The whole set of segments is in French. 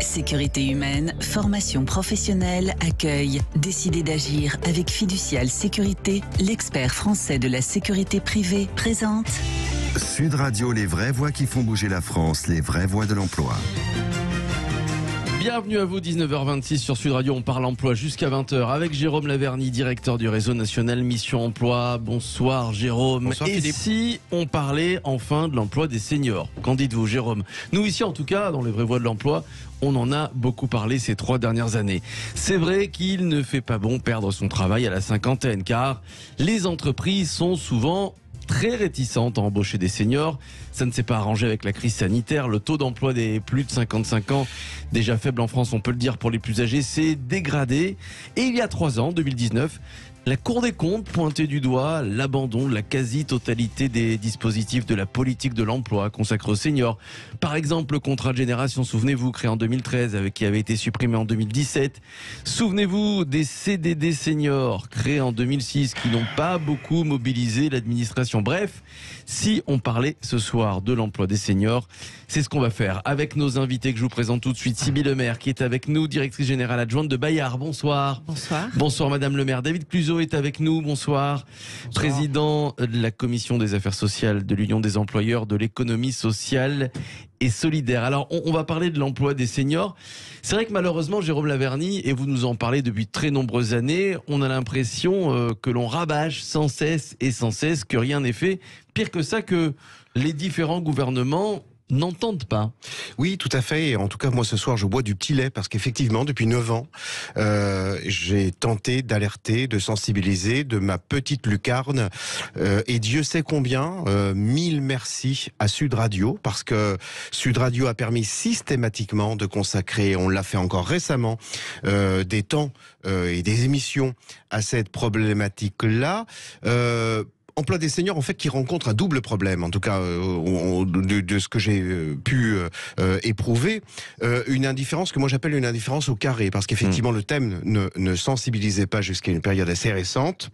Sécurité humaine, formation professionnelle, accueil. Décidez d'agir avec Fiducial Sécurité, l'expert français de la sécurité privée, présente Sud Radio, les vraies voix qui font bouger la France, les vraies voix de l'emploi. Bienvenue à vous, 19h26 sur Sud Radio, on parle emploi jusqu'à 20h avec Jérôme Laverny, directeur du réseau national Mission Emploi. Bonsoir Jérôme. Bonsoir, et Philippe. si on parlait enfin de l'emploi des seniors? Qu'en dites-vous Jérôme? Nous ici en tout cas, dans les vraies voix de l'emploi, on en a beaucoup parlé ces 3 dernières années. C'est vrai qu'il ne fait pas bon perdre son travail à la cinquantaine, car les entreprises sont souvent très réticentes à embaucher des seniors. Ça ne s'est pas arrangé avec la crise sanitaire. Le taux d'emploi des plus de 55 ans, déjà faible en France, on peut le dire pour les plus âgés, s'est dégradé. Et il y a 3 ans, 2019, la Cour des comptes pointait du doigt l'abandon de la quasi-totalité des dispositifs de la politique de l'emploi consacrés aux seniors. Par exemple, le contrat de génération, souvenez-vous, créé en 2013, qui avait été supprimé en 2017. Souvenez-vous des CDD seniors, créés en 2006, qui n'ont pas beaucoup mobilisé l'administration. Bref, si on parlait ce soir de l'emploi des seniors, c'est ce qu'on va faire avec nos invités que je vous présente tout de suite. Sybille Lemaire, qui est avec nous, directrice générale adjointe de Bayard. Bonsoir. Bonsoir. Bonsoir Madame le maire. David Cluzot est avec nous. Bonsoir. Président de la commission des affaires sociales de l'Union des employeurs de l'économie sociale et solidaire. Alors, on va parler de l'emploi des seniors. C'est vrai que malheureusement, Jérôme Laverny, et vous nous en parlez depuis très nombreuses années, on a l'impression que l'on rabâche sans cesse, que rien n'est fait. Pire que ça, que les différents gouvernements n'entendent pas. Oui, tout à fait. Et en tout cas, moi, ce soir, je bois du petit lait parce qu'effectivement, depuis 9 ans, j'ai tenté d'alerter, de sensibiliser de ma petite lucarne. Et Dieu sait combien, 1000 merci à Sud Radio, parce que Sud Radio a permis systématiquement de consacrer, on l'a fait encore récemment, des temps et des émissions à cette problématique-là. Emploi des seniors, en fait, qui rencontre un double problème, en tout cas de ce que j'ai pu éprouver, une indifférence que moi j'appelle une indifférence au carré, parce qu'effectivement le thème ne sensibilisait pas jusqu'à une période assez récente,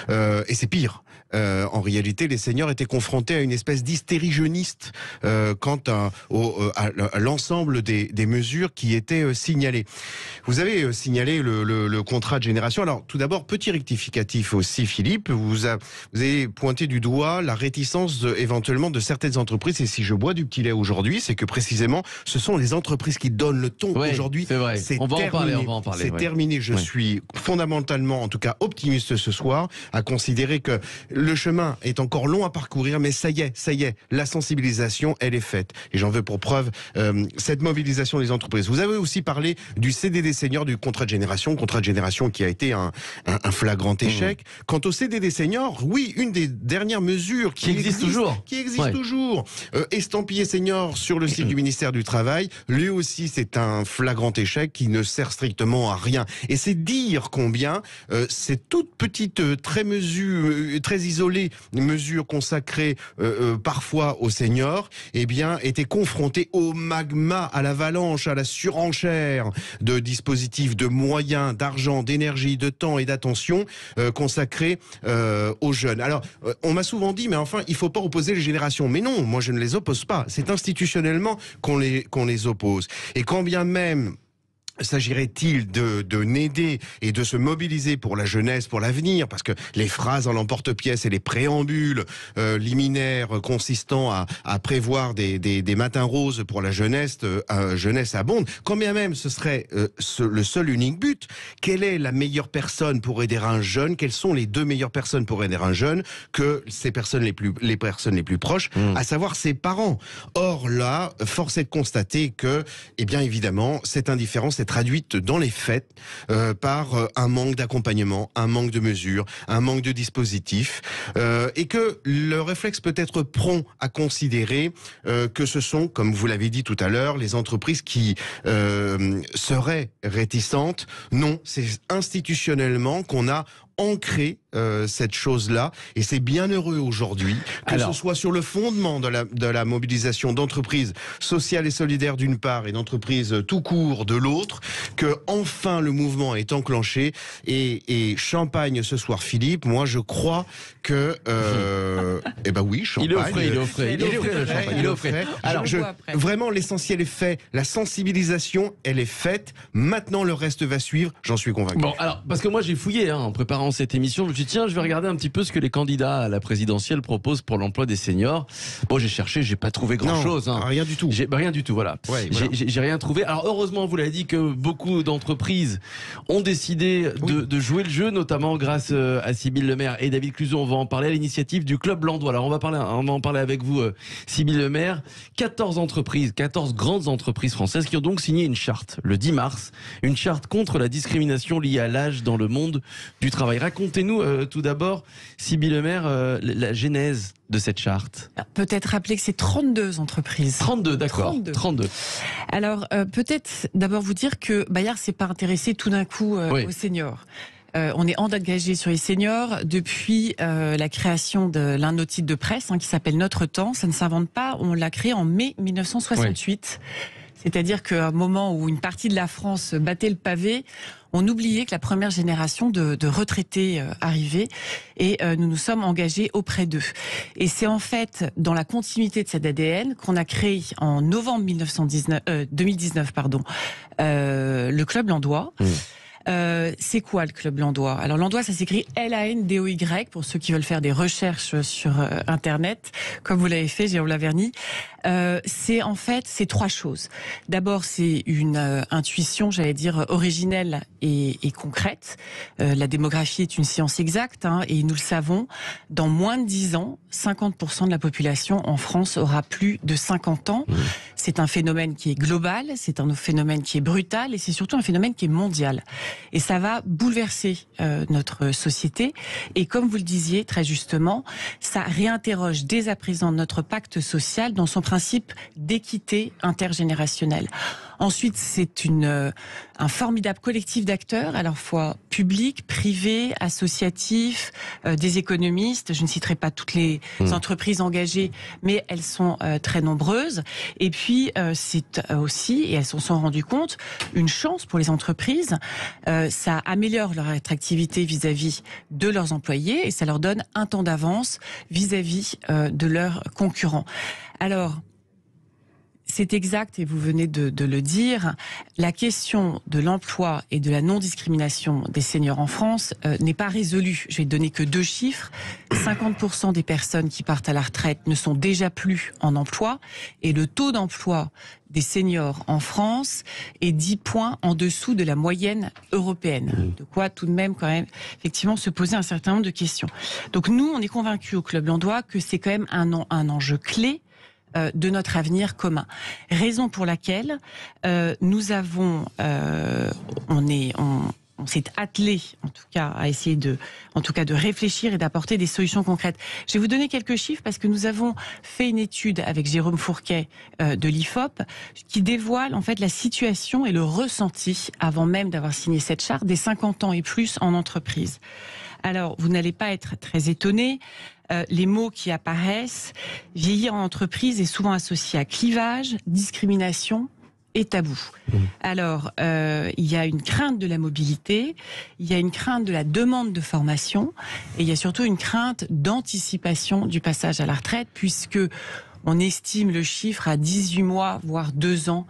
et c'est pire. En réalité, les seniors étaient confrontés à une espèce d'hystérie jeuniste quant à l'ensemble des mesures qui étaient signalées. Vous avez signalé le contrat de génération. Alors, tout d'abord, petit rectificatif aussi, Philippe. Vous avez pointé du doigt la réticence éventuellement de certaines entreprises. Et si je bois du petit lait aujourd'hui, c'est que précisément, ce sont les entreprises qui donnent le ton aujourd'hui. C'est vrai. On va en parler. C'est terminé. Je suis fondamentalement, en tout cas, optimiste ce soir, à considérer que le chemin est encore long à parcourir, mais ça y est, la sensibilisation, elle est faite. Et j'en veux pour preuve cette mobilisation des entreprises. Vous avez aussi parlé du CDD senior, du contrat de génération qui a été un flagrant échec. Quant au CDD senior, oui, une des dernières mesures qui existe toujours, estampillé senior sur le site du ministère du Travail, lui aussi c'est un flagrant échec qui ne sert strictement à rien. Et c'est dire combien ces toutes petites, très isolées mesures consacrées parfois aux seniors, eh bien, étaient confrontées au magma, à l'avalanche, à la surenchère de dispositifs, de moyens, d'argent, d'énergie, de temps et d'attention consacrés aux jeunes. Alors, on m'a souvent dit, mais enfin, il faut pas opposer les générations. Mais non, moi je ne les oppose pas. C'est institutionnellement qu'on les oppose. Et quand bien même s'agirait-il de n'aider et de se mobiliser pour la jeunesse, pour l'avenir, parce que les phrases en l'emporte-pièce et les préambules liminaires consistant à prévoir des matins roses pour la jeunesse abondent, quand bien même ce serait le seul unique but, quelle est la meilleure personne pour aider un jeune? Quelles sont les 2 meilleures personnes pour aider un jeune que les personnes les plus proches, à savoir ses parents? Or là, force est de constater que, eh bien évidemment, cette indifférence est traduite dans les faits par un manque d'accompagnement, un manque de mesures, un manque de dispositifs, et que le réflexe peut être prompt à considérer que ce sont, comme vous l'avez dit tout à l'heure, les entreprises qui seraient réticentes. Non, c'est institutionnellement qu'on a ancré cette chose-là, et c'est bien heureux aujourd'hui que ce soit sur le fondement de la mobilisation d'entreprises sociales et solidaires d'une part et d'entreprises tout court de l'autre, que enfin le mouvement est enclenché, et champagne ce soir Philippe, moi je crois que eh ben oui, champagne. Il est offert. Alors vraiment l'essentiel est fait, la sensibilisation elle est faite, maintenant le reste va suivre, j'en suis convaincu. Bon alors parce que moi j'ai fouillé en préparant cette émission, je me suis dit tiens je vais regarder un petit peu ce que les candidats à la présidentielle proposent pour l'emploi des seniors. Bon j'ai cherché, j'ai pas trouvé grand chose. Rien du tout. Rien du tout, voilà. Ouais, voilà. J'ai rien trouvé. Alors heureusement vous l'avez dit que beaucoup d'entreprises ont décidé de jouer le jeu, notamment grâce à Sybille Lemaire et David Cluzot. On va en parler à l'initiative du Club Landois. Alors on va en parler avec vous Sybille Lemaire. 14 grandes entreprises françaises qui ont donc signé une charte le 10 mars, une charte contre la discrimination liée à l'âge dans le monde du travail. Racontez-nous tout d'abord, Sybille Lemaire, la genèse de cette charte. Peut-être rappeler que c'est 32 entreprises. 32, d'accord. 32. Alors, peut-être d'abord vous dire que Bayard s'est pas intéressé tout d'un coup aux seniors. On est engagé sur les seniors depuis la création de l'un de nos titres de presse qui s'appelle Notre Temps. Ça ne s'invente pas, on l'a créé en mai 1968. C'est-à-dire qu'à un moment où une partie de la France battait le pavé, on oubliait que la première génération de retraités arrivait, et nous nous sommes engagés auprès d'eux. Et c'est en fait dans la continuité de cet ADN qu'on a créé en novembre 2019 le Club Landois. C'est quoi le Club Landois? Alors Landois, ça s'écrit Landoy pour ceux qui veulent faire des recherches sur Internet, comme vous l'avez fait, Jérôme Laverny. C'est trois choses. D'abord, c'est une intuition, j'allais dire, originelle et concrète. La démographie est une science exacte, et nous le savons, dans moins de 10 ans, 50% de la population en France aura plus de 50 ans. C'est un phénomène qui est global, c'est un phénomène qui est brutal, et c'est surtout un phénomène qui est mondial. Et ça va bouleverser notre société. Et comme vous le disiez très justement, ça réinterroge dès à présent notre pacte social dans son principe d'équité intergénérationnelle. Ensuite, c'est un formidable collectif d'acteurs, à la fois publics, privés, associatifs, des économistes. Je ne citerai pas toutes les entreprises engagées, mais elles sont très nombreuses. Et puis, c'est aussi, et elles s'en sont rendues compte, une chance pour les entreprises. Ça améliore leur attractivité vis-à-vis de leurs employés, et ça leur donne un temps d'avance vis-à-vis de leurs concurrents. Alors, c'est exact, et vous venez de le dire, la question de l'emploi et de la non-discrimination des seniors en France n'est pas résolue. Je vais donner que 2 chiffres. 50% des personnes qui partent à la retraite ne sont déjà plus en emploi, et le taux d'emploi des seniors en France est 10 points en dessous de la moyenne européenne. De quoi tout de même quand même effectivement se poser un certain nombre de questions. Donc nous, on est convaincus au Club Landois que c'est quand même un enjeu clé de notre avenir commun. Raison pour laquelle nous avons, on s'est attelé, en tout cas, à essayer de réfléchir et d'apporter des solutions concrètes. Je vais vous donner quelques chiffres parce que nous avons fait une étude avec Jérôme Fourquet de l'IFOP qui dévoile en fait la situation et le ressenti avant même d'avoir signé cette charte des 50 ans et plus en entreprise. Alors, vous n'allez pas être très étonnés. Les mots qui apparaissent, vieillir en entreprise est souvent associé à clivage, discrimination et tabou. Alors, il y a une crainte de la mobilité, il y a une crainte de la demande de formation, et il y a surtout une crainte d'anticipation du passage à la retraite, puisque on estime le chiffre à 18 mois, voire 2 ans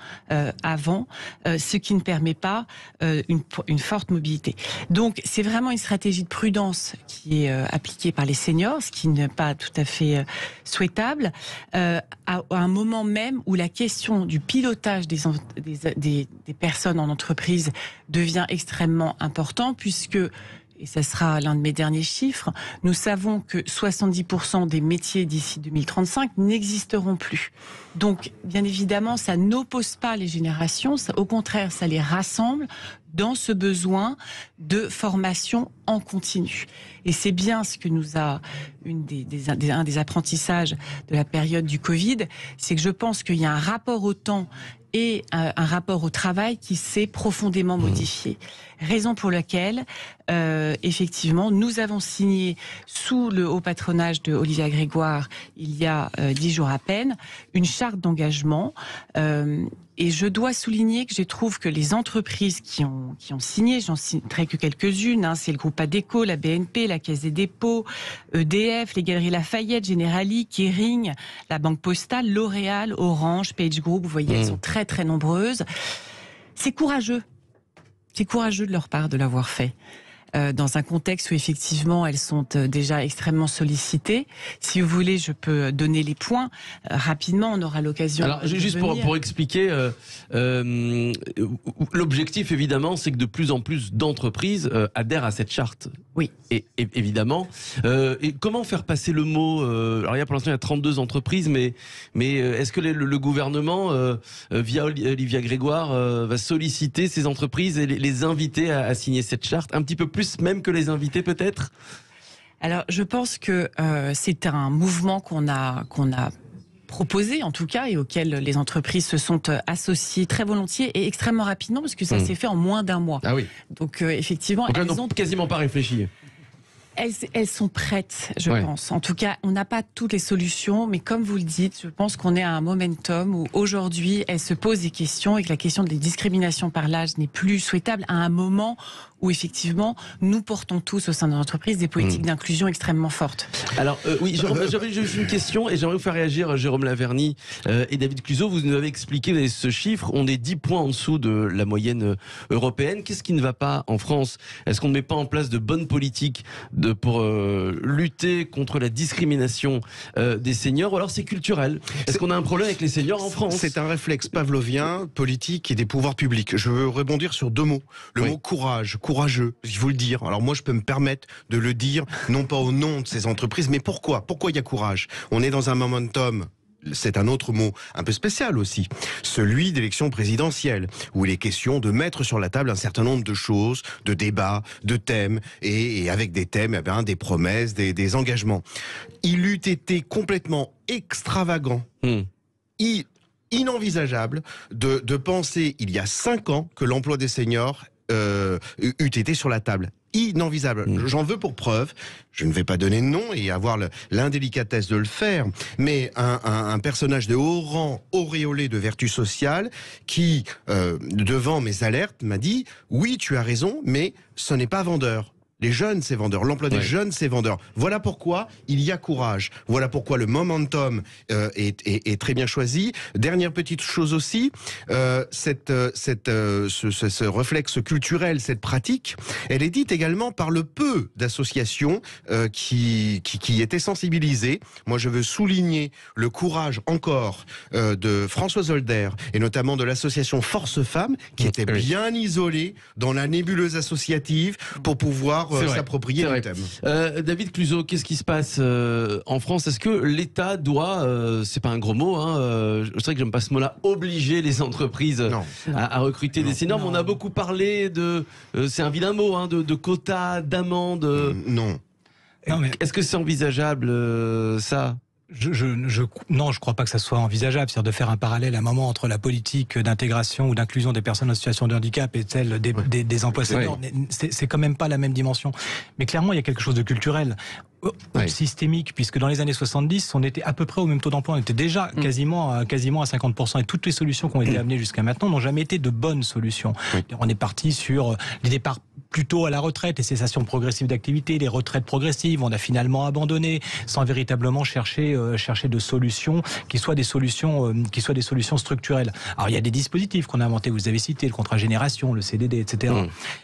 avant, ce qui ne permet pas une forte mobilité. Donc, c'est vraiment une stratégie de prudence qui est appliquée par les seniors, ce qui n'est pas tout à fait souhaitable, à un moment même où la question du pilotage des personnes en entreprise devient extrêmement important, puisque et ça sera l'un de mes derniers chiffres, nous savons que 70% des métiers d'ici 2035 n'existeront plus. Donc, bien évidemment, ça n'oppose pas les générations, au contraire, ça les rassemble dans ce besoin de formation en continu. Et c'est bien ce que nous a, un des apprentissages de la période du Covid, c'est que je pense qu'il y a un rapport au temps et un rapport au travail qui s'est profondément modifié. Raison pour laquelle, effectivement, nous avons signé sous le haut patronage de Olivia Grégoire, il y a 10 jours à peine, une charte d'engagement. Et je dois souligner que je trouve que les entreprises qui ont signé, j'en citerai que quelques-unes, c'est le groupe Adecco, la BNP, la Caisse des dépôts, EDF, les Galeries Lafayette, Generali, Kering, la Banque Postale, L'Oréal, Orange, Page Group, vous voyez, elles sont très très nombreuses. C'est courageux. C'est courageux de leur part de l'avoir fait. Dans un contexte où effectivement elles sont déjà extrêmement sollicitées. Si vous voulez, je peux donner les points rapidement. On aura l'occasion. Alors juste pour expliquer, l'objectif évidemment, c'est que de plus en plus d'entreprises adhèrent à cette charte. Oui. Et évidemment. Et comment faire passer le mot alors pour l'instant il y a 32 entreprises, mais est-ce que le gouvernement, via Olivia Grégoire, va solliciter ces entreprises et les inviter à signer cette charte un petit peu plus même que les invités peut-être? Alors je pense que c'est un mouvement qu'on a proposé en tout cas et auquel les entreprises se sont associées très volontiers et extrêmement rapidement parce que ça s'est fait en moins d'un mois. Ah oui. Donc effectivement, elles n'ont quasiment pas réfléchi. Elles sont prêtes, je pense. En tout cas, on n'a pas toutes les solutions, mais comme vous le dites, je pense qu'on est à un momentum où aujourd'hui, elles se posent des questions et que la question des discriminations par l'âge n'est plus souhaitable à un moment où effectivement, nous portons tous au sein de l'entreprise des politiques d'inclusion extrêmement fortes. Alors oui, j'avais juste une question et j'aimerais vous faire réagir, Jérôme Laverny et David Cluzo. Vous nous avez expliqué ce chiffre, on est 10 points en dessous de la moyenne européenne. Qu'est-ce qui ne va pas en France? Est-ce qu'on ne met pas en place de bonnes politiques pour lutter contre la discrimination des seniors, ou alors c'est culturel? Est-ce qu'on a un problème avec les seniors en France? C'est un réflexe pavlovien, politique et des pouvoirs publics. Je veux rebondir sur 2 mots. Le mot courage, courageux, il faut le dire. Alors moi je peux me permettre de le dire, non pas au nom de ces entreprises, mais pourquoi? Pourquoi il y a courage? On est dans un momentum. C'est un autre mot un peu spécial aussi, celui d'élection présidentielle, où il est question de mettre sur la table un certain nombre de choses, de débats, de thèmes, et avec des thèmes, des promesses, des engagements. Il eût été complètement extravagant, inenvisageable de penser, il y a 5 ans, que l'emploi des seniors eût été sur la table. Inenvisageable. J'en veux pour preuve, je ne vais pas donner de nom et avoir l'indélicatesse de le faire, mais un personnage de haut rang, auréolé de vertu sociale, qui, devant mes alertes, m'a dit « Oui, tu as raison, mais ce n'est pas vendeur. » Les jeunes, c'est vendeur. L'emploi des jeunes, c'est vendeur. Voilà pourquoi il y a courage. Voilà pourquoi le momentum est très bien choisi. Dernière petite chose aussi, ce réflexe culturel, cette pratique, elle est dite également par le peu d'associations qui étaient sensibilisées. Moi, je veux souligner le courage encore de Françoise Holder et notamment de l'association Force Femmes, qui était bien isolée dans la nébuleuse associative pour pouvoir s'approprier le thème. David Cluzo, qu'est-ce qui se passe en France? Est-ce que l'État doit, c'est pas un gros mot, je sais que j'aime pas ce mot-là, obliger les entreprises à recruter des seniors? On a beaucoup parlé de, c'est un vilain mot, de quotas, d'amendes. Non. Est-ce que c'est envisageable ça? Non, je crois pas que ça soit envisageable. C'est-à-dire de faire un parallèle à un moment entre la politique d'intégration ou d'inclusion des personnes en situation de handicap et celle des emplois seniors. C'est quand même pas la même dimension. Mais clairement, il y a quelque chose de culturel. Systémique, puisque dans les années 70, on était à peu près au même taux d'emploi, on était déjà quasiment à 50%, et toutes les solutions qui ont été amenées jusqu'à maintenant n'ont jamais été de bonnes solutions. On est parti sur les départs plutôt à la retraite, les cessations progressives d'activité, les retraites progressives, on a finalement abandonné sans véritablement chercher de solutions qui soient des solutions structurelles. Alors il y a des dispositifs qu'on a inventés, vous avez cité le contrat génération, le CDD, etc.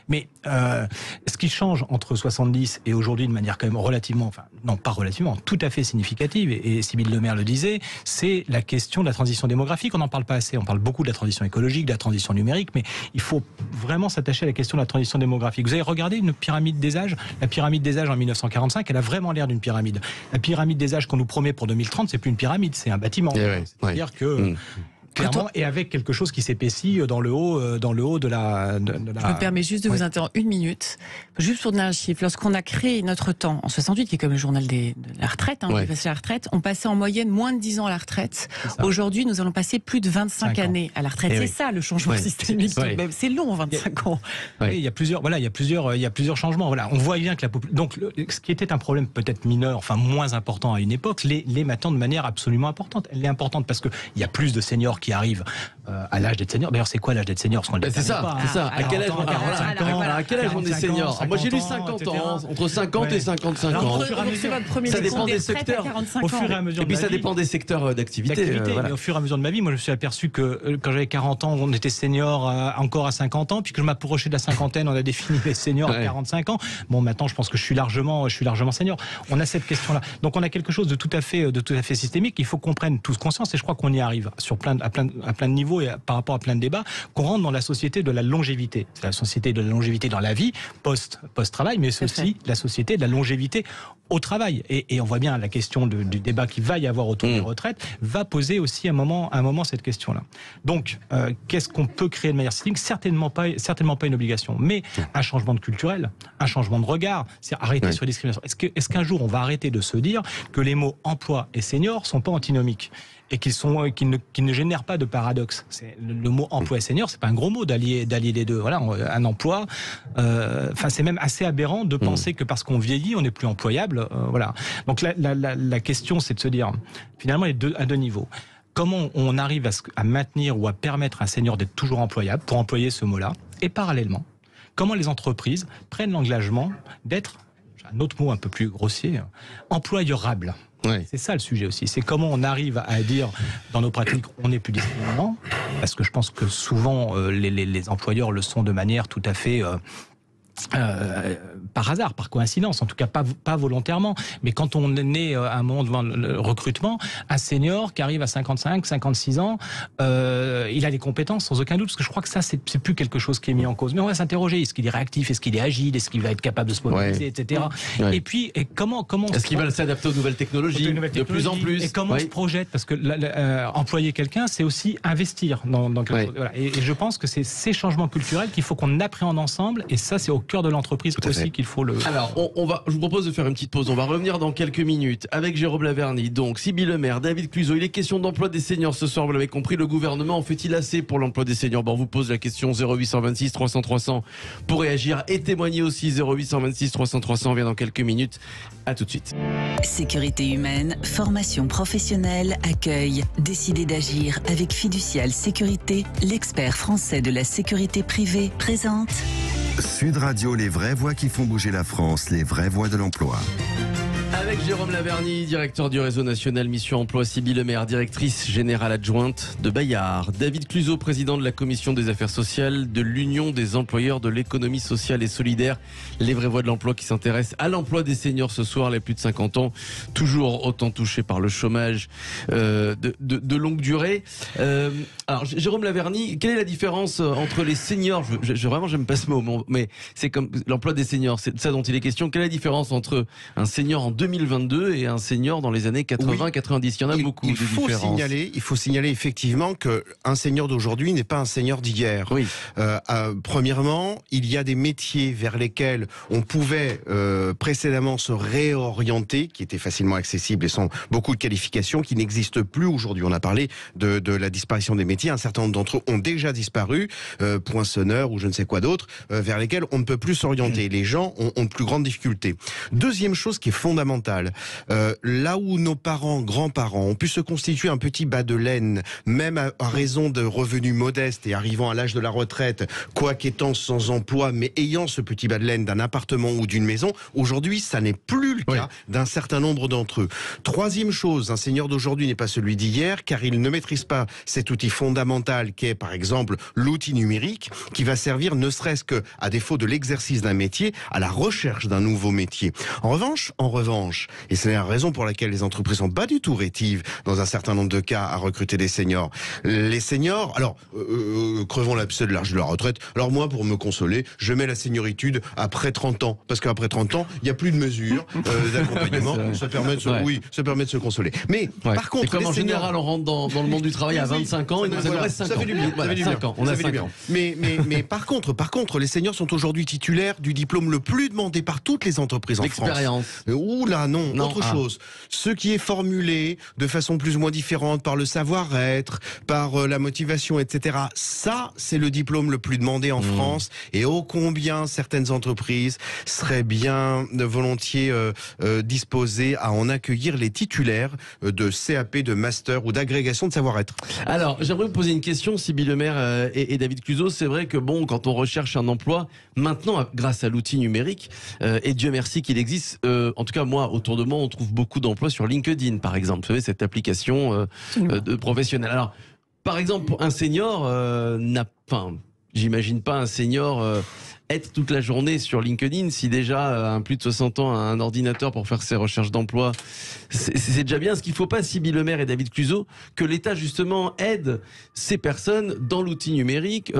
Mais ce qui change entre 70 et aujourd'hui de manière quand même relativement, enfin non pas relativement, tout à fait significative, et Sybille Lemaire le disait, c'est la question de la transition démographique. On n'en parle pas assez, on parle beaucoup de la transition écologique, de la transition numérique, mais il faut vraiment s'attacher à la question de la transition démographique. Vous avez regardé une pyramide des âges? La pyramide des âges en 1945, elle a vraiment l'air d'une pyramide. La pyramide des âges qu'on nous promet pour 2030, c'est plus une pyramide, c'est un bâtiment. C'est-à-dire que clairement, et avec quelque chose qui s'épaissit dans le haut de la. Je me permets juste de vous interrompre 1 minute, juste pour donner un chiffre. Lorsqu'on a créé Notre Temps en 68, qui est comme le journal de la retraite, qui passait à la retraite, on passait en moyenne moins de 10 ans à la retraite. Aujourd'hui, nous allons passer plus de 25 années à la retraite. C'est ça le changement systémique. C'est long, 25 ans. Il y a plusieurs changements. Voilà, on voit bien que donc ce qui était un problème peut-être mineur, enfin moins important à une époque, l'est maintenant de manière absolument importante. Elle est importante parce que il y a plus de seniors qui arrivent à l'âge d'être senior. D'ailleurs, c'est quoi l'âge d'être senior? C'est ça. À quel âge on est senior? Moi, j'ai lu 50 ans, entre 50 et 55 ans. Ça dépend des secteurs. Au fur et à mesure. Et puis ça dépend des secteurs d'activité. Mais au fur et à mesure de ma vie, moi, je me suis aperçu que quand j'avais 40 ans, on était senior encore à 50 ans, puis que je m'approchais de la cinquantaine, on a défini les seniors à 45 ans. Bon, maintenant, je pense que je suis largement senior. On a cette question-là. Donc, on a quelque chose de tout à fait systémique. Il faut qu'on prenne tous conscience, et je crois qu'on y arrive à plein de niveaux et par rapport à plein de débats, qu'on rentre dans la société de la longévité. C'est la société de la longévité dans la vie, post-travail, mais c'est aussi la société de la longévité au travail. Et on voit bien la question du débat qu'il va y avoir autour des retraites va poser aussi à un moment cette question-là. Donc, qu'est-ce qu'on peut créer de manière systémique? Certainement pas une obligation, mais un changement de culturel, un changement de regard, c'est arrêter sur la discrimination. Est-ce qu'un jour on va arrêter de se dire que les mots emploi et senior sont pas antinomiques et qu'ils ne génèrent pas de paradoxe? Le mot emploi et senior, c'est pas un gros mot d'allier les deux. Voilà, un emploi. C'est même assez aberrant de penser que parce qu'on vieillit, on n'est plus employable. Voilà. Donc la question, c'est de se dire finalement à deux niveaux. Comment on arrive à maintenir ou à permettre à un senior d'être toujours employable, pour employer ce mot-là, et parallèlement, comment les entreprises prennent l'engagement d'être, un autre mot un peu plus grossier, employeurable. C'est ça le sujet aussi. C'est comment on arrive à dire dans nos pratiques on n'est plus discriminant, parce que je pense que souvent les employeurs le sont de manière tout à fait par hasard, par coïncidence, en tout cas pas volontairement, mais quand on est à un moment devant le recrutement, un senior qui arrive à 55, 56 ans, il a des compétences sans aucun doute, parce que je crois que ça c'est plus quelque chose qui est mis en cause, mais on va s'interroger, est-ce qu'il est réactif, est-ce qu'il est agile, est-ce qu'il va être capable de se mobiliser, etc. Et puis comment est-ce qu'il va s'adapter aux nouvelles technologies, de plus en plus, et comment on se projette, parce que employer quelqu'un, c'est aussi investir dans quelque chose. Voilà. Et je pense que c'est ces changements culturels qu'il faut qu'on appréhende ensemble, et ça c'est au cœur de l'entreprise aussi qu'il faut le... Alors, je vous propose de faire une petite pause. On va revenir dans quelques minutes avec Jérôme Laverny, donc Sybille Lemaire, David Cluzo. Il est question d'emploi des seniors ce soir, vous l'avez compris. Le gouvernement en fait-il assez pour l'emploi des seniors? On vous pose la question 0826 300 300 pour réagir et témoigner aussi. 0826 300 300, on vient dans quelques minutes. À tout de suite. Sécurité humaine, formation professionnelle, accueil. Décidez d'agir avec Fiducial Sécurité, l'expert français de la sécurité privée, présente Sud Radio, les vraies voix qui font bouger la France, les vraies voix de l'emploi. Avec Jérôme Laverny, directeur du réseau national Mission Emploi, Sybille Lemaire, directrice générale adjointe de Bayard, David Cluzo, président de la commission des affaires sociales de l'Union des employeurs de l'économie sociale et solidaire, les vraies voix de l'emploi qui s'intéressent à l'emploi des seniors ce soir, les plus de 50 ans, toujours autant touchés par le chômage de longue durée. Alors Jérôme Laverny, quelle est la différence entre les seniors, vraiment j'aime pas ce mot, mais c'est comme l'emploi des seniors, c'est de ça dont il est question. Quelle est la différence entre un senior en 2022 et un senior dans les années 80-90? Il y en a beaucoup de différences. Il faut signaler effectivement qu'un senior d'aujourd'hui n'est pas un senior d'hier. Oui. Premièrement, il y a des métiers vers lesquels on pouvait précédemment se réorienter, qui étaient facilement accessibles et sans beaucoup de qualifications, qui n'existent plus aujourd'hui. On a parlé de la disparition des métiers. Un certain nombre d'entre eux ont déjà disparu, poinçonneurs ou je ne sais quoi d'autre, vers lesquels on ne peut plus s'orienter. Les gens ont de plus grandes difficultés. Deuxième chose qui est fondamentale, là où nos parents, grands-parents ont pu se constituer un petit bas de laine, même à raison de revenus modestes et arrivant à l'âge de la retraite, quoique étant sans emploi, mais ayant ce petit bas de laine d'un appartement ou d'une maison, aujourd'hui, ça n'est plus le cas d'un certain nombre d'entre eux. Troisième chose, un senior d'aujourd'hui n'est pas celui d'hier, car il ne maîtrise pas cet outil fondamental qu'est, par exemple, l'outil numérique, qui va servir ne serait-ce que, à défaut de l'exercice d'un métier, à la recherche d'un nouveau métier. En revanche, et c'est la raison pour laquelle les entreprises sont pas du tout rétives dans un certain nombre de cas à recruter des seniors. Les seniors, alors crevons l'abcès de l'âge de la retraite. Alors moi, pour me consoler, je mets la senioritude après 30 ans, parce qu'après 30 ans, il n'y a plus de mesures, d'accompagnement. Ça permet de se consoler. Mais par contre, comme en général, on rentre dans le monde du travail à 25 ans, et nous avons 5 ans. Ça fait du bien. Voilà, 5 ans. On a 5 ans. Mais par contre, les seniors sont aujourd'hui titulaires du diplôme le plus demandé par toutes les entreprises en France. L'expérience. Ouh là, non, autre chose. Ce qui est formulé de façon plus ou moins différente par le savoir-être, par la motivation, etc. Ça, c'est le diplôme le plus demandé en France. Et ô combien certaines entreprises seraient bien volontiers disposées à en accueillir les titulaires de CAP, de master ou d'agrégation de savoir-être. Alors, j'aimerais vous poser une question, Sybille Lemaire et David Cluzo. C'est vrai que quand on recherche un emploi, maintenant, grâce à l'outil numérique, et Dieu merci qu'il existe, en tout cas moi, autour de moi, on trouve beaucoup d'emplois sur LinkedIn, par exemple. Vous savez, cette application de professionnelle. Alors, par exemple, un senior j'imagine pas un senior être toute la journée sur LinkedIn. Si déjà un plus de 60 ans a un ordinateur pour faire ses recherches d'emploi, c'est déjà bien. Ce qu'il ne faut pas, Sybille Lemaire et David Cluzo, que l'État justement aide ces personnes dans l'outil numérique,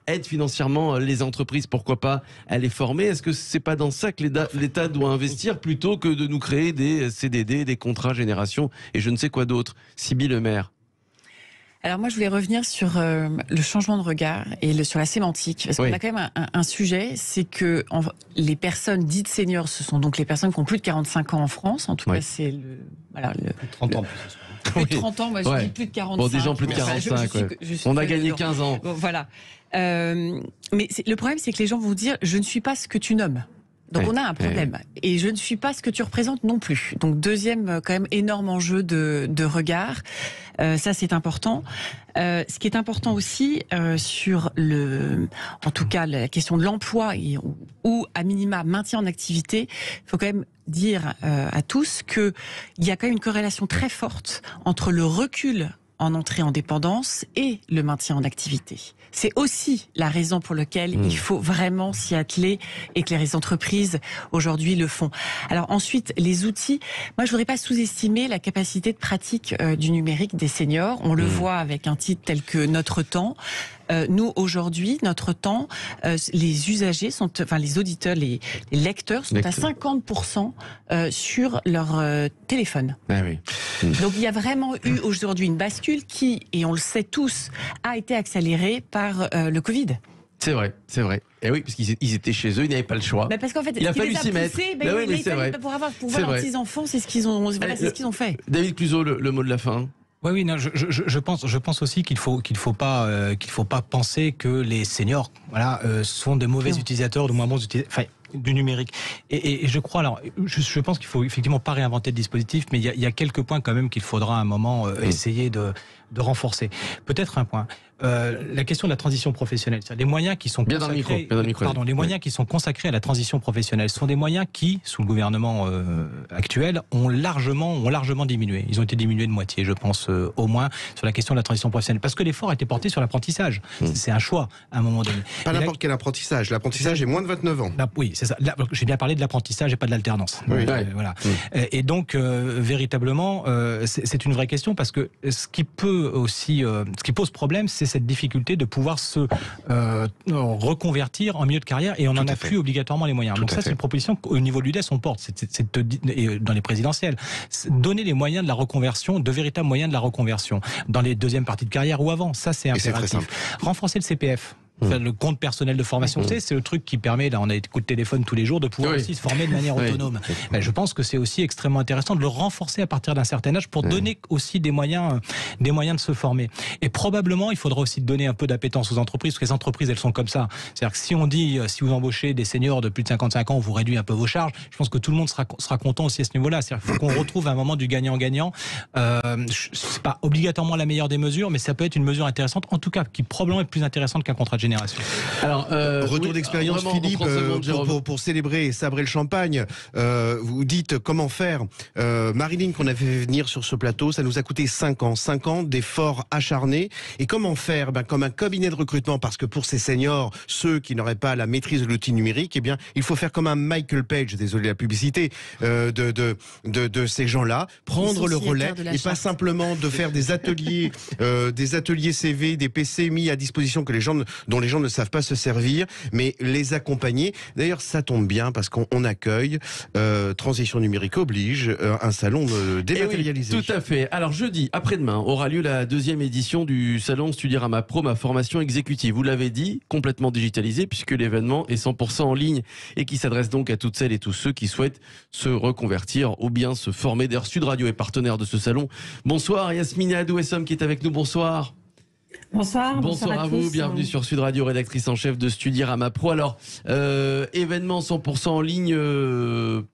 aide financièrement les entreprises, pourquoi pas, à les former. Est-ce que c'est pas dans ça que l'État doit investir plutôt que de nous créer des CDD, des contrats génération et je ne sais quoi d'autre? Sybille Lemaire. Alors moi, je voulais revenir sur le changement de regard et sur la sémantique. Parce qu'on a quand même un sujet, c'est que les personnes dites seniors, ce sont donc les personnes qui ont plus de 45 ans en France. En tout cas, c'est plus de 30 ans. Plus de 30 ans, moi je dis plus de 45. Bon, des gens plus de 45, on a gagné 15 ans. Bon, voilà. Mais le problème, c'est que les gens vont vous dire, je ne suis pas ce que tu nommes. Donc on a un problème. Et je ne suis pas ce que tu représentes non plus. Donc deuxième quand même énorme enjeu de regard. Ça c'est important. Ce qui est important aussi sur en tout cas la question de l'emploi ou à minima maintien en activité, il faut quand même dire à tous qu'il y a quand même une corrélation très forte entre le recul en entrée en dépendance et le maintien en activité. C'est aussi la raison pour laquelle il faut vraiment s'y atteler et que les entreprises aujourd'hui le font. Alors ensuite, les outils. Moi, je voudrais pas sous-estimer la capacité de pratique du numérique des seniors. On le voit avec un titre tel que Notre Temps. Nous, aujourd'hui, notre temps, les usagers les auditeurs, les lecteurs sont à 50% sur leur téléphone. Ah oui. Donc, il y a vraiment eu aujourd'hui une bascule qui, et on le sait tous, a été accélérée par le Covid. C'est vrai. Et oui, parce qu'ils étaient chez eux, ils n'avaient pas le choix. Mais parce qu'en fait, il a fallu s'y mettre. Pour voir leurs petits-enfants, c'est ce qu'ils ont fait. David Cluzo, le mot de la fin. Oui, non, je pense aussi qu'il faut pas penser que les seniors, sont de mauvais utilisateurs, de moins bons utilisateurs, du numérique. Et je crois, je pense qu'il faut effectivement pas réinventer le dispositif, mais il y a quelques points quand même qu'il faudra à un moment essayer de renforcer. Peut-être un point. La question de la transition professionnelle, c'est-à-dire les moyens qui sont qui sont consacrés à la transition professionnelle sont des moyens qui, sous le gouvernement actuel, ont largement diminué. Ils ont été diminués de moitié, je pense, au moins sur la question de la transition professionnelle, parce que l'effort a été porté sur l'apprentissage. C'est un choix à un moment donné. Pas n'importe quel apprentissage. L'apprentissage est moins de 29 ans. Oui, c'est ça. J'ai bien parlé de l'apprentissage et pas de l'alternance. Voilà. Et donc, véritablement, c'est une vraie question, parce que ce qui pose problème, c'est cette difficulté de pouvoir se reconvertir en milieu de carrière, et on n'en a plus obligatoirement les moyens. Donc ça, c'est une proposition qu'au niveau de l'UDES on porte, dans les présidentielles, donner les moyens de la reconversion, de véritables moyens de la reconversion, dans les deuxièmes parties de carrière ou avant. Ça, c'est impératif. Renforcer le CPF. Le compte personnel de formation, c'est le truc qui permet, là on a des coups de téléphone tous les jours, de pouvoir aussi se former de manière autonome. Je pense que c'est aussi extrêmement intéressant de le renforcer à partir d'un certain âge pour donner aussi des moyens de se former. Et probablement, il faudra aussi donner un peu d'appétence aux entreprises, parce que les entreprises, elles sont comme ça. C'est-à-dire que si on dit, si vous embauchez des seniors de plus de 55 ans, on vous réduit un peu vos charges, je pense que tout le monde sera content aussi à ce niveau-là. C'est-à-dire qu'il faut qu'on retrouve un moment du gagnant-gagnant. C'est pas obligatoirement la meilleure des mesures, mais ça peut être une mesure intéressante, en tout cas, qui probablement est plus intéressante qu'un contrat de génération. Alors, retour d'expérience, Philippe, pour célébrer et sabrer le champagne, vous dites comment faire. Marilyn, qu'on avait fait venir sur ce plateau, ça nous a coûté 5 ans d'efforts acharnés. Et comment faire? Comme un cabinet de recrutement, parce que pour ces seniors, ceux qui n'auraient pas la maîtrise de l'outil numérique, il faut faire comme un Michael Page, désolé la publicité, de ces gens-là, prendre le relais, et pas simplement de faire des ateliers CV, des PC mis à disposition que les gens dont dont les gens ne savent pas se servir, mais les accompagner. D'ailleurs, ça tombe bien parce qu'on accueille, Transition numérique oblige, un salon dématérialisé. Oui, tout à fait. Alors jeudi, après-demain, aura lieu la 2e édition du salon Studirama Pro, ma formation exécutive. Vous l'avez dit, complètement digitalisé puisque l'événement est 100% en ligne et qui s'adresse donc à toutes celles et tous ceux qui souhaitent se reconvertir ou bien se former. D'ailleurs, Sud Radio est partenaire de ce salon. Bonsoir Yasmina Adouessam qui est avec nous. Bonsoir. Bonsoir. Bonsoir à vous, bienvenue sur Sud Radio, rédactrice en chef de Studirama Pro. Alors, événement 100% en ligne,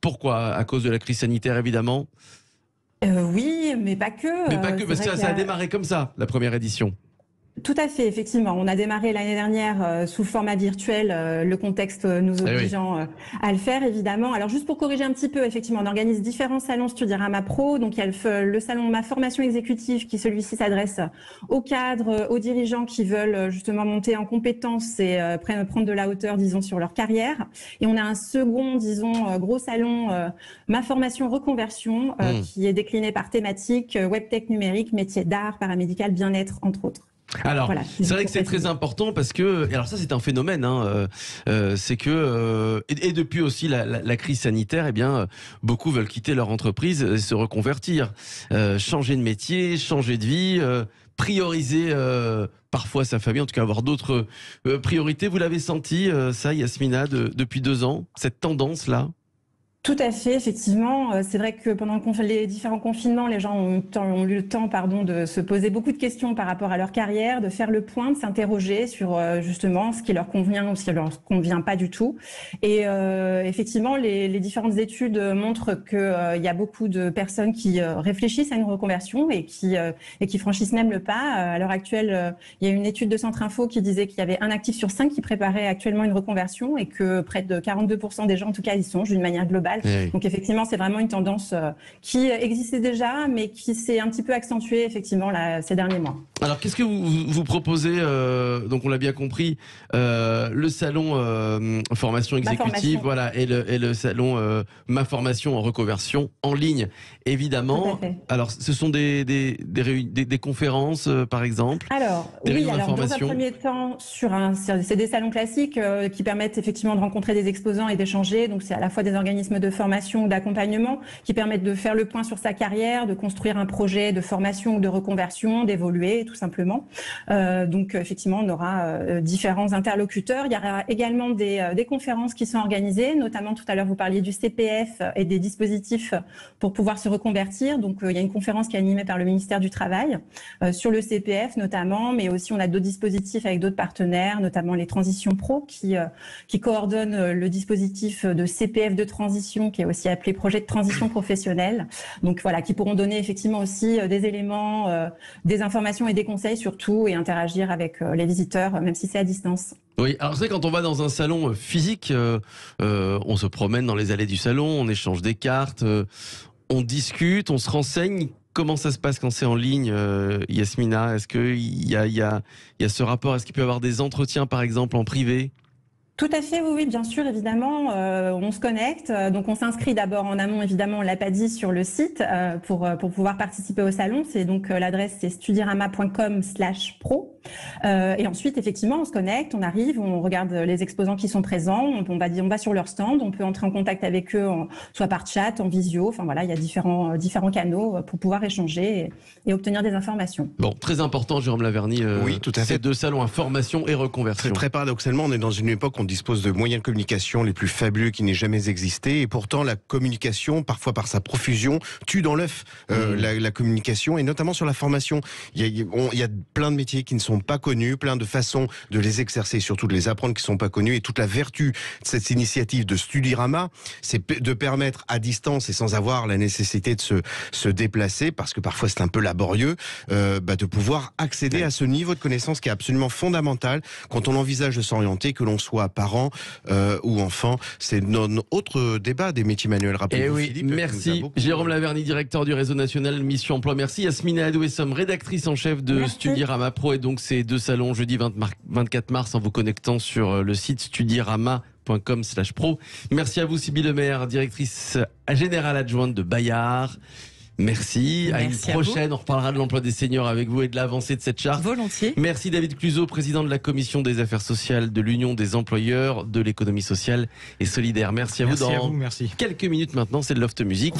pourquoi ? À cause de la crise sanitaire, évidemment. Oui, mais pas que. Mais pas que, parce que ça a démarré comme ça, la première édition. Tout à fait, effectivement. On a démarré l'année dernière sous format virtuel, le contexte nous obligeant à le faire, évidemment. Alors, juste pour corriger un petit peu, effectivement, on organise différents salons Studirama Pro. Donc, il y a le salon Ma Formation Exécutive qui, celui-ci, s'adresse aux cadres, aux dirigeants qui veulent justement monter en compétences et prendre de la hauteur, disons, sur leur carrière. Et on a un second, disons, gros salon Ma Formation Reconversion qui est décliné par thématique, webtech numérique, métier d'art, paramédical, bien-être, entre autres. Alors, voilà, c'est vrai que c'est très important parce que, alors ça c'est un phénomène, c'est que, et depuis aussi la crise sanitaire, eh bien, beaucoup veulent quitter leur entreprise et se reconvertir, changer de métier, changer de vie, prioriser parfois sa famille, en tout cas avoir d'autres priorités. Vous l'avez senti, ça, Yasmina, depuis 2 ans, cette tendance-là ? Tout à fait, effectivement. C'est vrai que pendant les différents confinements, les gens ont eu le temps, de se poser beaucoup de questions par rapport à leur carrière, de faire le point, de s'interroger sur justement ce qui leur convient ou ce qui leur convient pas du tout. Et effectivement, les différentes études montrent que il y a beaucoup de personnes qui réfléchissent à une reconversion et qui franchissent même le pas. À l'heure actuelle, il y a une étude de Centre Info qui disait qu'il y avait un actif sur 5 qui préparait actuellement une reconversion et que près de 42% des gens, en tout cas, y songent d'une manière globale. Oui. Donc effectivement, c'est vraiment une tendance qui existait déjà, mais qui s'est un petit peu accentuée effectivement ces derniers mois. Alors qu'est-ce que vous proposez donc on l'a bien compris, le salon formation exécutive, voilà, et le salon Ma Formation en Reconversion en ligne, évidemment. Alors ce sont des conférences par exemple. Alors oui, alors dans un premier temps c'est des salons classiques qui permettent effectivement de rencontrer des exposants et d'échanger. Donc c'est à la fois des organismes de formation ou d'accompagnement qui permettent de faire le point sur sa carrière, de construire un projet de formation ou de reconversion, d'évoluer tout simplement. Donc effectivement, on aura différents interlocuteurs. Il y aura également des conférences qui sont organisées, notamment tout à l'heure vous parliez du CPF et des dispositifs pour pouvoir se reconvertir. Donc il y a une conférence qui est animée par le ministère du Travail sur le CPF notamment, mais aussi on a d'autres dispositifs avec d'autres partenaires, notamment les Transitions Pro qui coordonnent le dispositif de CPF de transition qui est aussi appelé projet de transition professionnelle. Donc voilà, qui pourront donner effectivement aussi des éléments, des informations et des conseils surtout et interagir avec les visiteurs, même si c'est à distance. Oui, alors c'est quand on va dans un salon physique, on se promène dans les allées du salon, on échange des cartes, on discute, on se renseigne. Comment ça se passe quand c'est en ligne, Yasmina ? Est-ce qu'il y a ce rapport ? Est-ce qu'il peut y avoir des entretiens par exemple en privé ? Tout à fait, oui, bien sûr, évidemment. On se connecte, donc on s'inscrit d'abord en amont, évidemment, on l'a pas dit, sur le site pour pouvoir participer au salon. C'est donc l'adresse, c'est studirama.com/pro. Et ensuite, effectivement, on se connecte, on arrive, on regarde les exposants qui sont présents, on va sur leur stand, on peut entrer en contact avec eux, soit par chat, en visio. Enfin voilà, il y a différents canaux pour pouvoir échanger et obtenir des informations. Bon, très important, Jérôme Laverny. Oui, tout à fait. Ces 2 salons à formation et reconversion. Très paradoxalement, on est dans une époque où on dispose de moyens de communication les plus fabuleux qui n'aient jamais existé, et pourtant la communication, parfois par sa profusion, tue dans l'œuf la communication, et notamment sur la formation. Il y a plein de métiers qui ne sont pas connus, plein de façons de les exercer, surtout de les apprendre qui ne sont pas connus, et toute la vertu de cette initiative de Studirama, c'est de permettre à distance et sans avoir la nécessité de se déplacer, parce que parfois c'est un peu laborieux, de pouvoir accéder à ce niveau de connaissance qui est absolument fondamental quand on envisage de s'orienter, que l'on soit parent ou enfant. C'est notre autre débat des métiers manuels. Rappelez-vous, Philippe, merci Jérôme Laverny, directeur du réseau national Mission Emploi. Merci Yasmina Adouessam, rédactrice en chef de Studirama Pro, et donc ces 2 salons jeudi 24 mars en vous connectant sur le site studirama.com/pro. Merci à vous Sybille Lemaire, directrice générale adjointe de Bayard. Merci. À une prochaine. On reparlera de l'emploi des seniors avec vous et de l'avancée de cette charte. Volontiers. Merci David Cluzot, président de la commission des affaires sociales de l'Union des employeurs de l'économie sociale et solidaire. Merci à vous. Merci. Quelques minutes maintenant, c'est de Loft Music.